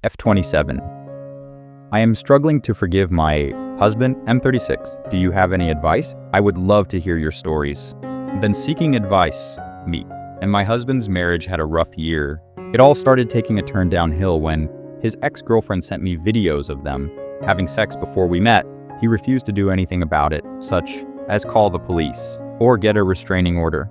F27. I am struggling to forgive my husband, M36. Do you have any advice? I would love to hear your stories. Been seeking advice, me, and my husband's marriage had a rough year. It all started taking a turn downhill when his ex-girlfriend sent me videos of them having sex before we met. He refused to do anything about it, such as call the police or get a restraining order.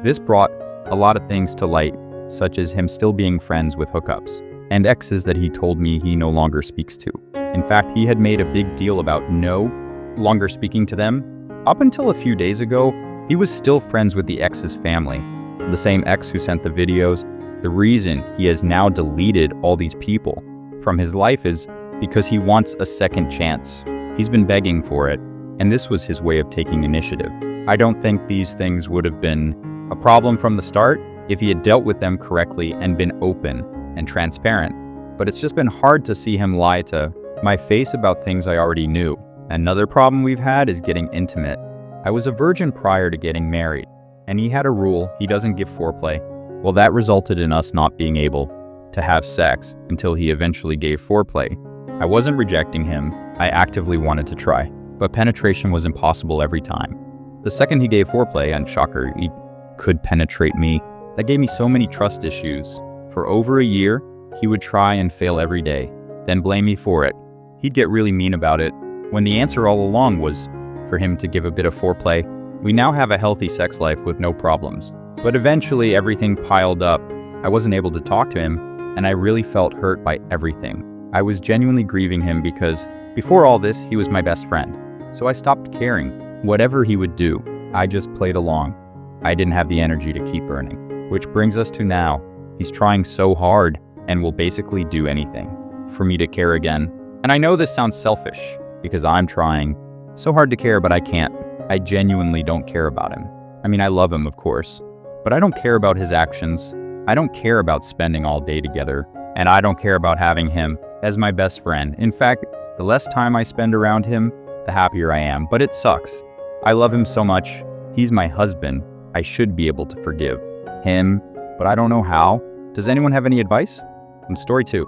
This brought a lot of things to light, such as him still being friends with hookups and exes that he told me he no longer speaks to. In fact, he had made a big deal about no longer speaking to them. Up until a few days ago, he was still friends with the ex's family, the same ex who sent the videos. The reason he has now deleted all these people from his life is because he wants a second chance. He's been begging for it, and this was his way of taking initiative. I don't think these things would have been a problem from the start if he had dealt with them correctly and been open and transparent. But it's just been hard to see him lie to my face about things I already knew. Another problem we've had is getting intimate. I was a virgin prior to getting married, and he had a rule he doesn't give foreplay. Well, that resulted in us not being able to have sex until he eventually gave foreplay. I wasn't rejecting him, I actively wanted to try, but penetration was impossible every time. The second he gave foreplay, and shocker, he could penetrate me, that gave me so many trust issues. For over a year, he would try and fail every day, then blame me for it. He'd get really mean about it, when the answer all along was for him to give a bit of foreplay. We now have a healthy sex life with no problems. But eventually everything piled up. I wasn't able to talk to him, and I really felt hurt by everything. I was genuinely grieving him because before all this, he was my best friend. So I stopped caring. Whatever he would do, I just played along. I didn't have the energy to keep earning. Which brings us to now. He's trying so hard and will basically do anything for me to care again. And I know this sounds selfish because I'm trying so hard to care, but I can't. I genuinely don't care about him. I mean, I love him, of course, but I don't care about his actions. I don't care about spending all day together, and I don't care about having him as my best friend. In fact, the less time I spend around him, the happier I am, but it sucks. I love him so much. He's my husband. I should be able to forgive him, but I don't know how. Does anyone have any advice? And story 2.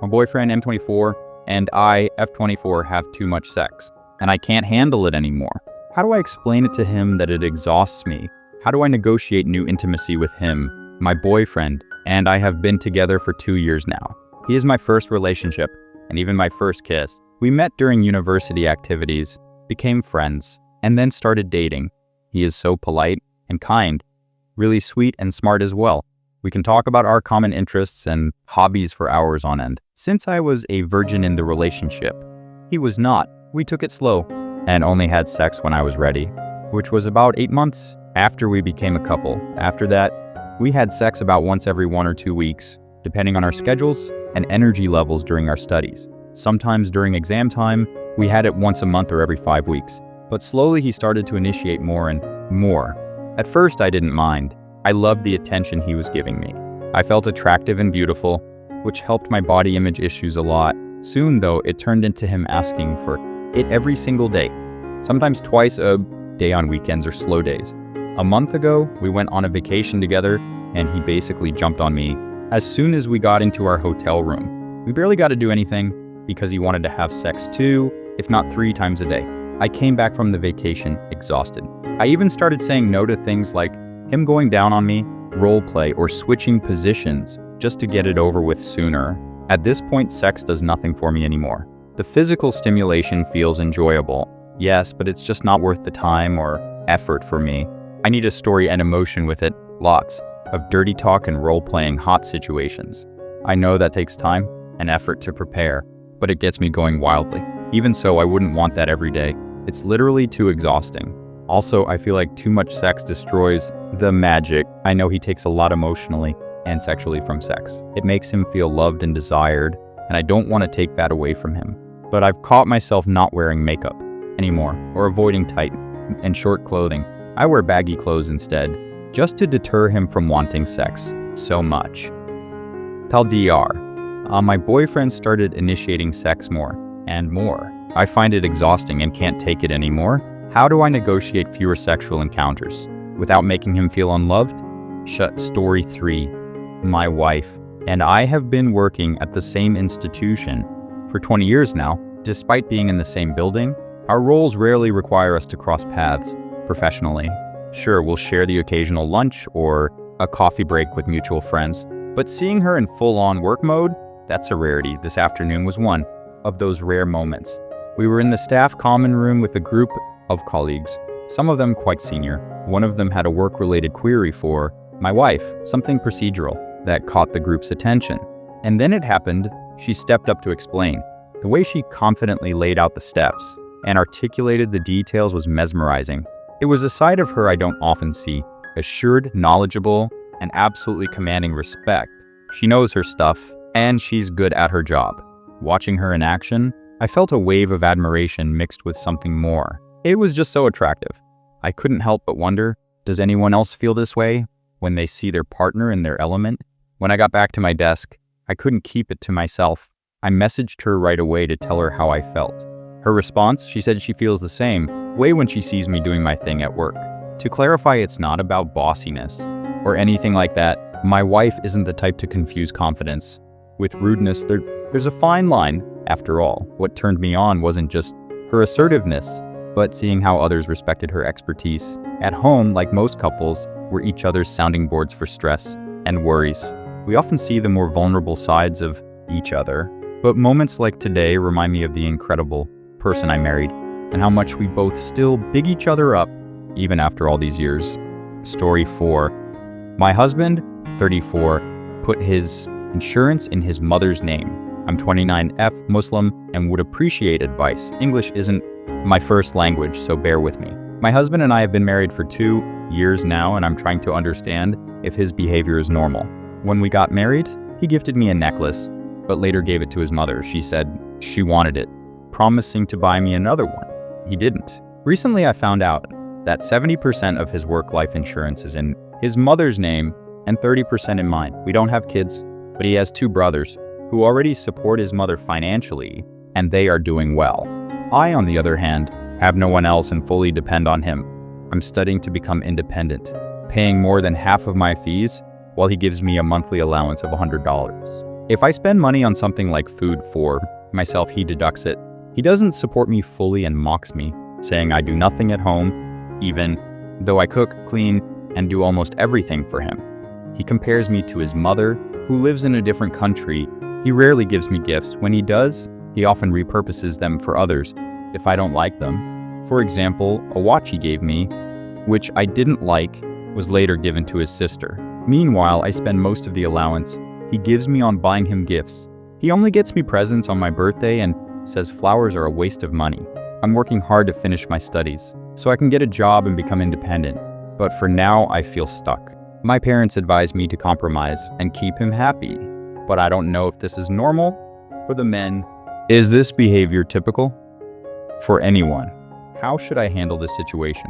My boyfriend, M24, and I, F24, have too much sex, and I can't handle it anymore. How do I explain it to him that it exhausts me? How do I negotiate new intimacy with him, my boyfriend, and I have been together for 2 years now. He is my first relationship, and even my first kiss. We met during university activities, became friends, and then started dating. He is so polite and kind, really sweet and smart as well. We can talk about our common interests and hobbies for hours on end. Since I was a virgin in the relationship, he was not. We took it slow and only had sex when I was ready, which was about 8 months after we became a couple. After that, we had sex about once every 1 or 2 weeks, depending on our schedules and energy levels during our studies. Sometimes during exam time, we had it once a month or every 5 weeks. But slowly he started to initiate more and more. At first I didn't mind. I loved the attention he was giving me. I felt attractive and beautiful, which helped my body image issues a lot. Soon though, it turned into him asking for it every single day, sometimes twice a day on weekends or slow days. A month ago, we went on a vacation together, and he basically jumped on me as soon as we got into our hotel room. We barely got to do anything because he wanted to have sex 2, if not 3 times a day. I came back from the vacation exhausted. I even started saying no to things like him going down on me, role play, or switching positions just to get it over with sooner. At this point, sex does nothing for me anymore. The physical stimulation feels enjoyable, yes, but it's just not worth the time or effort for me. I need a story and emotion with it, lots of dirty talk and role-playing hot situations. I know that takes time and effort to prepare, but it gets me going wildly. Even so, I wouldn't want that every day. It's literally too exhausting. Also, I feel like too much sex destroys the magic. I know he takes a lot emotionally and sexually from sex. It makes him feel loved and desired, and I don't want to take that away from him. But I've caught myself not wearing makeup anymore or avoiding tight and short clothing. I wear baggy clothes instead, just to deter him from wanting sex so much. TLDR. My boyfriend started initiating sex more and more. I find it exhausting and can't take it anymore. How do I negotiate fewer sexual encounters without making him feel unloved? Story 3. My wife. And I have been working at the same institution for 20 years now. Despite being in the same building, our roles rarely require us to cross paths professionally. Sure, we'll share the occasional lunch or a coffee break with mutual friends, but seeing her in full-on work mode, that's a rarity. This afternoon was one of those rare moments. We were in the staff common room with a group of colleagues, some of them quite senior. One of them had a work-related query for my wife, something procedural that caught the group's attention. And then it happened. She stepped up to explain. The way she confidently laid out the steps and articulated the details was mesmerizing. It was a side of her I don't often see, assured, knowledgeable, and absolutely commanding respect. She knows her stuff, and she's good at her job. Watching her in action, I felt a wave of admiration mixed with something more. It was just so attractive. I couldn't help but wonder, does anyone else feel this way when they see their partner in their element? When I got back to my desk, I couldn't keep it to myself. I messaged her right away to tell her how I felt. Her response, she said she feels the same way when she sees me doing my thing at work. To clarify, it's not about bossiness or anything like that. My wife isn't the type to confuse confidence with rudeness. There's a fine line. After all, what turned me on wasn't just her assertiveness, but seeing how others respected her expertise. At home, like most couples, we're each other's sounding boards for stress and worries. We often see the more vulnerable sides of each other, but moments like today remind me of the incredible person I married and how much we both still big each other up even after all these years. Story 4. My husband, 34, put his insurance in his mother's name. I'm 29F, Muslim, and would appreciate advice. English isn't my first language, so bear with me. My husband and I have been married for 2 years now, and I'm trying to understand if his behavior is normal. When we got married, he gifted me a necklace, but later gave it to his mother. She said she wanted it, promising to buy me another one. He didn't. Recently, I found out that 70% of his work life insurance is in his mother's name and 30% in mine. We don't have kids, but he has 2 brothers who already support his mother financially, and they are doing well. I, on the other hand, have no one else and fully depend on him. I'm studying to become independent, paying more than half of my fees while he gives me a monthly allowance of $100. If I spend money on something like food for myself, he deducts it. He doesn't support me fully and mocks me, saying I do nothing at home, even though I cook, clean, and do almost everything for him. He compares me to his mother, who lives in a different country. He rarely gives me gifts. When he does, he often repurposes them for others if I don't like them. For example, a watch he gave me, which I didn't like, was later given to his sister. Meanwhile, I spend most of the allowance he gives me on buying him gifts. He only gets me presents on my birthday and says flowers are a waste of money. I'm working hard to finish my studies so I can get a job and become independent, but for now I feel stuck. My parents advise me to compromise and keep him happy, but I don't know if this is normal for the men. Is this behavior typical for anyone? How should I handle this situation?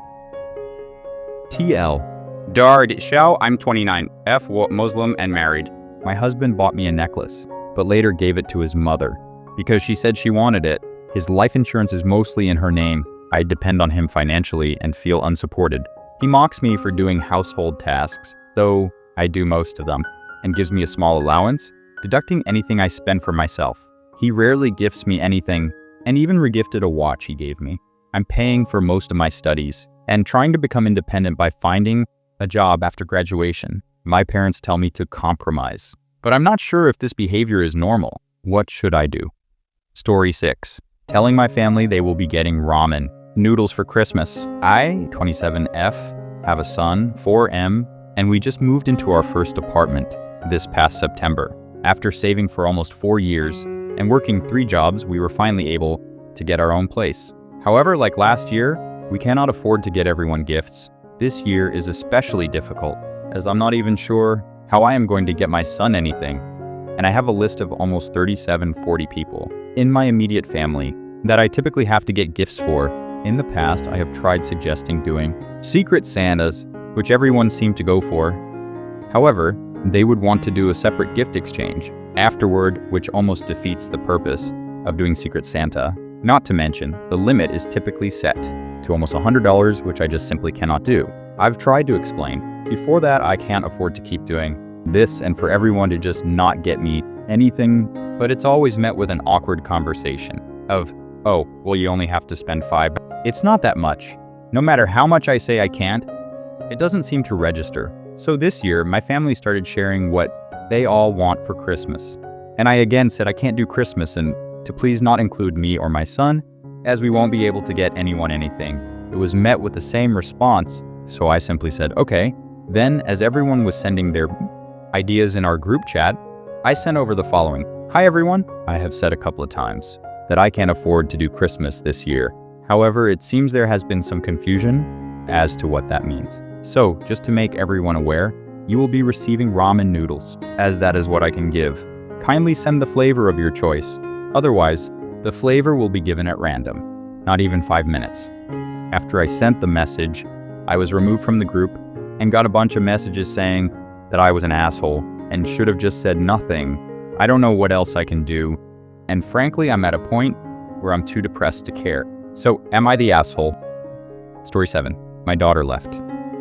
TL. Dard Shao, I'm 29, F, Muslim and married. My husband bought me a necklace, but later gave it to his mother because she said she wanted it. His life insurance is mostly in her name. I depend on him financially and feel unsupported. He mocks me for doing household tasks, though I do most of them, and gives me a small allowance, deducting anything I spend for myself. He rarely gifts me anything, and even regifted a watch he gave me. I'm paying for most of my studies and trying to become independent by finding a job after graduation. My parents tell me to compromise, but I'm not sure if this behavior is normal. What should I do? Story 6. Telling my family they will be getting ramen noodles for Christmas. I, 27F, have a son, 4M, and we just moved into our first apartment this past September. After saving for almost 4 years and working 3 jobs, we were finally able to get our own place. However, like last year, we cannot afford to get everyone gifts. This year is especially difficult, as I'm not even sure how I am going to get my son anything. And I have a list of almost 40 people in my immediate family that I typically have to get gifts for. In the past, I have tried suggesting doing secret Santas, which everyone seemed to go for. However, they would want to do a separate gift exchange afterward, which almost defeats the purpose of doing Secret Santa. Not to mention, the limit is typically set to almost $100, which I just simply cannot do. I've tried to explain. Before that, I can't afford to keep doing this and for everyone to just not get me anything, but it's always met with an awkward conversation of, oh, well, you only have to spend $5. It's not that much. No matter how much I say I can't, it doesn't seem to register. So this year, my family started sharing what they all want for Christmas. And I again said I can't do Christmas and to please not include me or my son, as we won't be able to get anyone anything. It was met with the same response, so I simply said, okay. Then, as everyone was sending their ideas in our group chat, I sent over the following. Hi everyone, I have said a couple of times that I can't afford to do Christmas this year. However, it seems there has been some confusion as to what that means. So, just to make everyone aware, you will be receiving ramen noodles, as that is what I can give. Kindly send the flavor of your choice. Otherwise, the flavor will be given at random, not even 5 minutes. After I sent the message, I was removed from the group and got a bunch of messages saying that I was an asshole and should have just said nothing. I don't know what else I can do. And frankly, I'm at a point where I'm too depressed to care. So, am I the asshole? Story 7. My daughter left.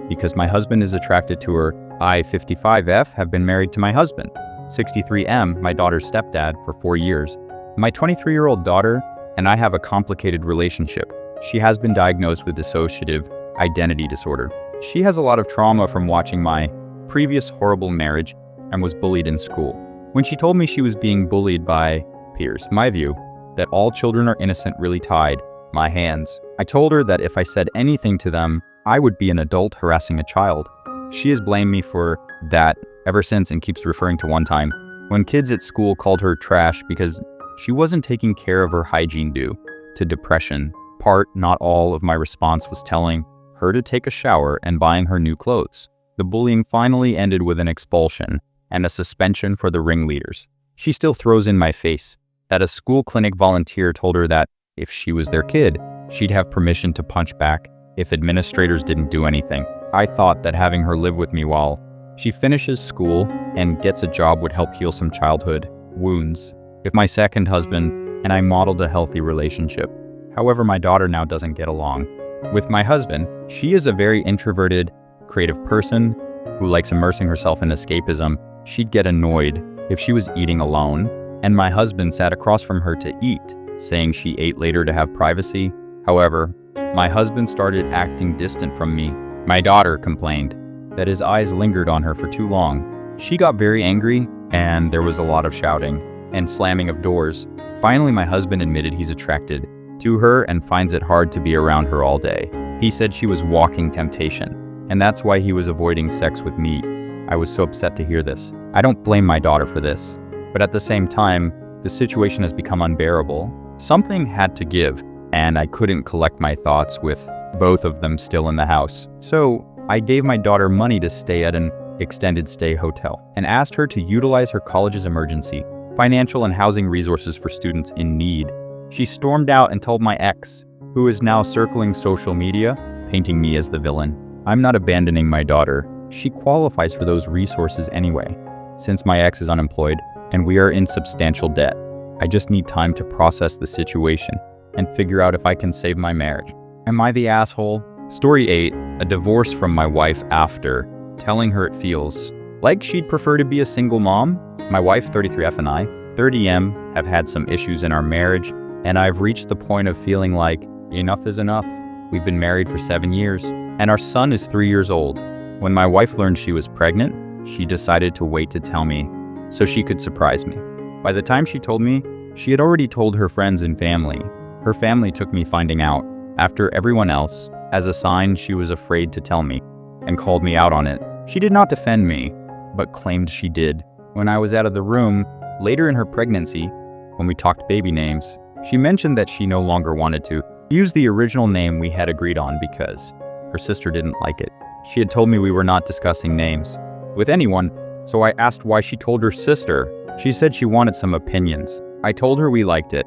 Because my husband is attracted to her, I, 55F, have been married to my husband, 63M, my daughter's stepdad, for 4 years. My 23-year-old daughter and I have a complicated relationship. She has been diagnosed with dissociative identity disorder. She has a lot of trauma from watching my previous horrible marriage and was bullied in school. When she told me she was being bullied by peers, my view, that all children are innocent, really tied my hands. I told her that if I said anything to them, I would be an adult harassing a child. She has blamed me for that ever since and keeps referring to one time when kids at school called her trash because she wasn't taking care of her hygiene due to depression. Part, not all, of my response was telling her to take a shower and buying her new clothes. The bullying finally ended with an expulsion and a suspension for the ringleaders. She still throws in my face that a school clinic volunteer told her that if she was their kid, she'd have permission to punch back if administrators didn't do anything. I thought that having her live with me while she finishes school and gets a job would help heal some childhood wounds with my second husband, and I modeled a healthy relationship. However, my daughter now doesn't get along with my husband. She is a very introverted, creative person who likes immersing herself in escapism. She'd get annoyed if she was eating alone, and my husband sat across from her to eat, saying she ate later to have privacy. However, my husband started acting distant from me. My daughter complained that his eyes lingered on her for too long. She got very angry, and there was a lot of shouting and slamming of doors. Finally, my husband admitted he's attracted to her and finds it hard to be around her all day. He said she was walking temptation, and that's why he was avoiding sex with me. I was so upset to hear this. I don't blame my daughter for this, but at the same time, the situation has become unbearable. Something had to give, and I couldn't collect my thoughts with both of them still in the house. So I gave my daughter money to stay at an extended stay hotel and asked her to utilize her college's emergency financial and housing resources for students in need. She stormed out and told my ex, who is now circling social media, painting me as the villain. I'm not abandoning my daughter. She qualifies for those resources anyway, since my ex is unemployed and we are in substantial debt. I just need time to process the situation and figure out if I can save my marriage. Am I the asshole? Story 8, a divorce from my wife after telling her it feels like she'd prefer to be a single mom. My wife, 33F, and I, 30M, have had some issues in our marriage, and I've reached the point of feeling like enough is enough. We've been married for 7 years, and our son is 3 years old. When my wife learned she was pregnant, she decided to wait to tell me so she could surprise me. By the time she told me, she had already told her friends and family. Her family took me finding out after everyone else as a sign she was afraid to tell me and called me out on it. She did not defend me, but claimed she did. When I was out of the room, later in her pregnancy, when we talked baby names, she mentioned that she no longer wanted to use the original name we had agreed on because her sister didn't like it. She had told me we were not discussing names with anyone, so I asked why she told her sister. She said she wanted some opinions. I told her we liked it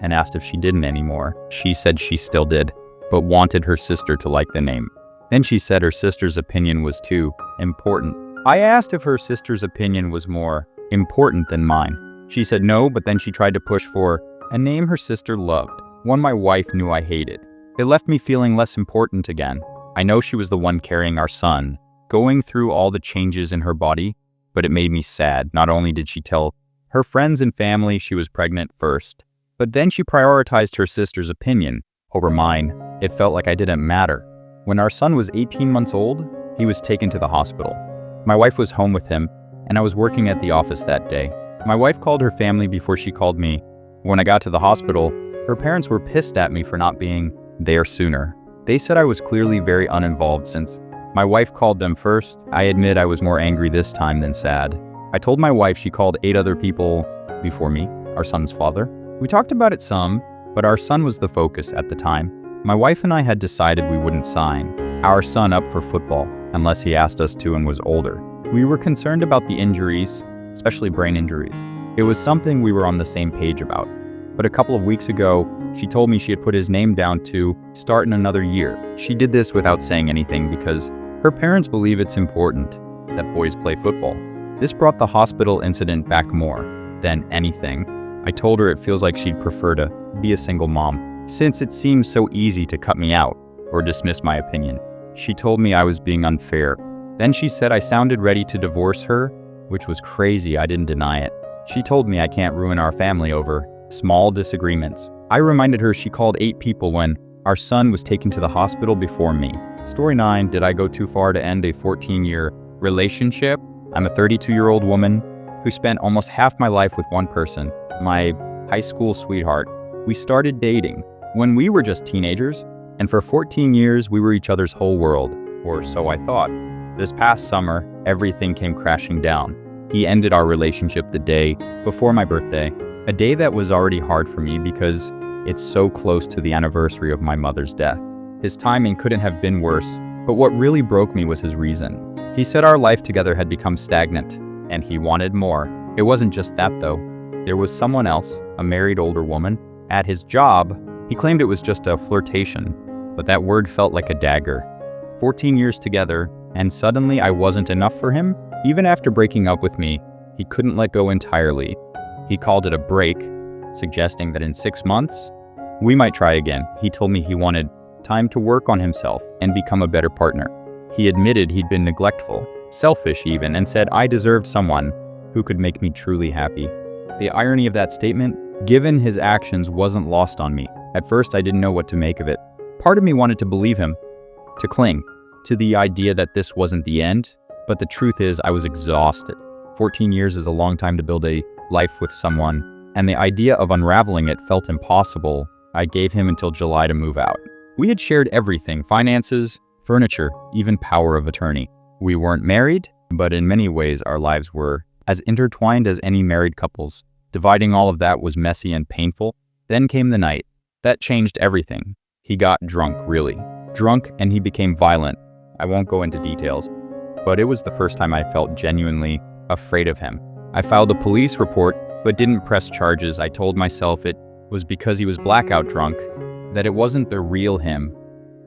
and asked if she didn't anymore. She said she still did, but wanted her sister to like the name. Then she said her sister's opinion was too important. I asked if her sister's opinion was more important than mine. She said no, but then she tried to push for a name her sister loved, one my wife knew I hated. It left me feeling less important again. I know she was the one carrying our son, going through all the changes in her body, but it made me sad. Not only did she tell her friends and family she was pregnant first, but then she prioritized her sister's opinion over mine. It felt like I didn't matter. When our son was 18 months old, he was taken to the hospital. My wife was home with him, and I was working at the office that day. My wife called her family before she called me. When I got to the hospital, her parents were pissed at me for not being there sooner. They said I was clearly very uninvolved since my wife called them first. I admit I was more angry this time than sad. I told my wife she called 8 other people before me, our son's father. We talked about it some, but our son was the focus at the time. My wife and I had decided we wouldn't sign our son up for football unless he asked us to and was older. We were concerned about the injuries, especially brain injuries. It was something we were on the same page about. But a couple of weeks ago, she told me she had put his name down to start in another year. She did this without saying anything because her parents believe it's important that boys play football. This brought the hospital incident back more than anything. I told her it feels like she'd prefer to be a single mom, since it seems so easy to cut me out or dismiss my opinion. She told me I was being unfair. Then she said I sounded ready to divorce her, which was crazy. I didn't deny it. She told me I can't ruin our family over small disagreements. I reminded her she called 8 people when our son was taken to the hospital before me. Story 9, did I go too far to end a 14-year relationship? I'm a 32-year-old woman who spent almost half my life with one person, my high school sweetheart. We started dating when we were just teenagers, and for 14 years we were each other's whole world, or so I thought. This past summer, everything came crashing down. He ended our relationship the day before my birthday, a day that was already hard for me because it's so close to the anniversary of my mother's death. His timing couldn't have been worse, but what really broke me was his reason. He said our life together had become stagnant, and he wanted more. It wasn't just that though. There was someone else, a married older woman, at his job. He claimed it was just a flirtation, but that word felt like a dagger. 14 years together, and suddenly I wasn't enough for him? Even after breaking up with me, he couldn't let go entirely. He called it a break, suggesting that in 6 months, we might try again. He told me he wanted time to work on himself and become a better partner. He admitted he'd been neglectful, selfish even, and said I deserved someone who could make me truly happy. The irony of that statement, given his actions, wasn't lost on me. At first, I didn't know what to make of it. Part of me wanted to believe him, to cling to the idea that this wasn't the end, but the truth is I was exhausted. 14 years is a long time to build a life with someone, and the idea of unraveling it felt impossible. I gave him until July to move out. We had shared everything, finances, furniture, even power of attorney. We weren't married, but in many ways our lives were as intertwined as any married couples. Dividing all of that was messy and painful. Then came the night. That changed everything. He got drunk, really. Drunk, and he became violent. I won't go into details, but it was the first time I felt genuinely afraid of him. I filed a police report, but didn't press charges. I told myself it was because he was blackout drunk, that it wasn't the real him.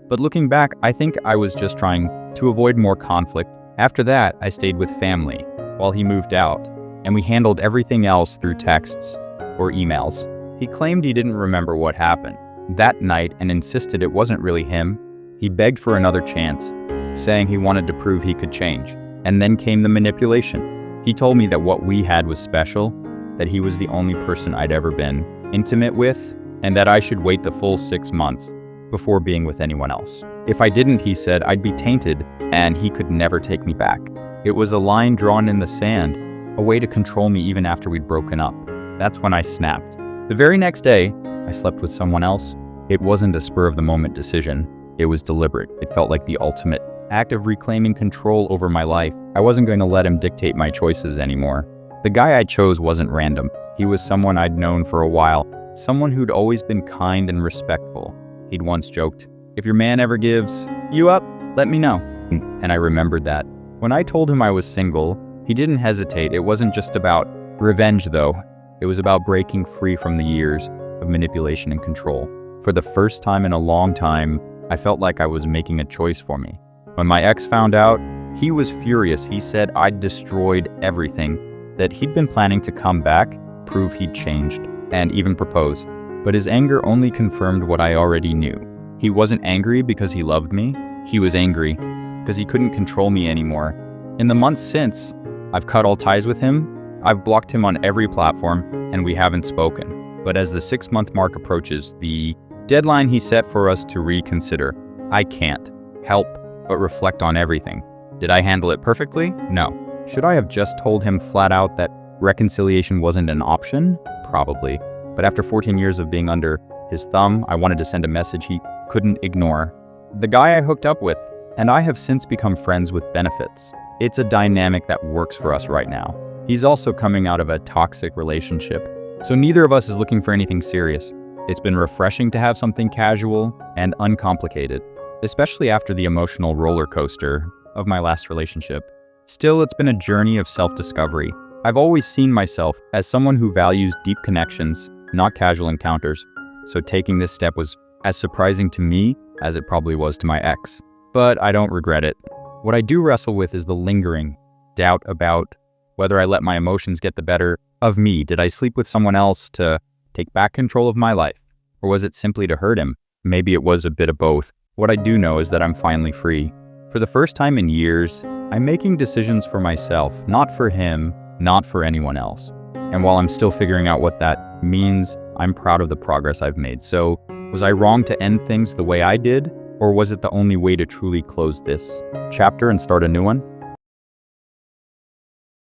But looking back, I think I was just trying to avoid more conflict. After that, I stayed with family while he moved out, and we handled everything else through texts or emails. He claimed he didn't remember what happened that night and insisted it wasn't really him. He begged for another chance, saying he wanted to prove he could change. And then came the manipulation. He told me that what we had was special, that he was the only person I'd ever been intimate with, and that I should wait the full 6 months before being with anyone else. If I didn't, he said, I'd be tainted and he could never take me back. It was a line drawn in the sand, a way to control me even after we'd broken up. That's when I snapped. The very next day, I slept with someone else. It wasn't a spur-of-the-moment decision. It was deliberate. It felt like the ultimate act of reclaiming control over my life. I wasn't going to let him dictate my choices anymore. The guy I chose wasn't random. He was someone I'd known for a while, someone who'd always been kind and respectful. He'd once joked, "If your man ever gives you up, let me know." And I remembered that. When I told him I was single, he didn't hesitate. It wasn't just about revenge, though. It was about breaking free from the years of manipulation and control. For the first time in a long time, I felt like I was making a choice for me. When my ex found out, he was furious. He said I'd destroyed everything, that he'd been planning to come back, prove he'd changed, and even propose. But his anger only confirmed what I already knew. He wasn't angry because he loved me. He was angry because he couldn't control me anymore. In the months since, I've cut all ties with him, I've blocked him on every platform, and we haven't spoken. But as the 6-month mark approaches, the deadline he set for us to reconsider, I can't help but reflect on everything. Did I handle it perfectly? No. Should I have just told him flat out that reconciliation wasn't an option? Probably. But after 14 years of being under his thumb, I wanted to send a message he couldn't ignore. The guy I hooked up with and I have since become friends with benefits. It's a dynamic that works for us right now. He's also coming out of a toxic relationship, so neither of us is looking for anything serious. It's been refreshing to have something casual and uncomplicated, especially after the emotional roller coaster of my last relationship. Still, it's been a journey of self-discovery. I've always seen myself as someone who values deep connections, not casual encounters, so taking this step was as surprising to me as it probably was to my ex. But I don't regret it. What I do wrestle with is the lingering doubt about whether I let my emotions get the better of me. Did I sleep with someone else to take back control of my life? Or was it simply to hurt him? Maybe it was a bit of both. What I do know is that I'm finally free. For the first time in years, I'm making decisions for myself, not for him, not for anyone else. And while I'm still figuring out what that means, I'm proud of the progress I've made. So, was I wrong to end things the way I did? Or was it the only way to truly close this chapter and start a new one?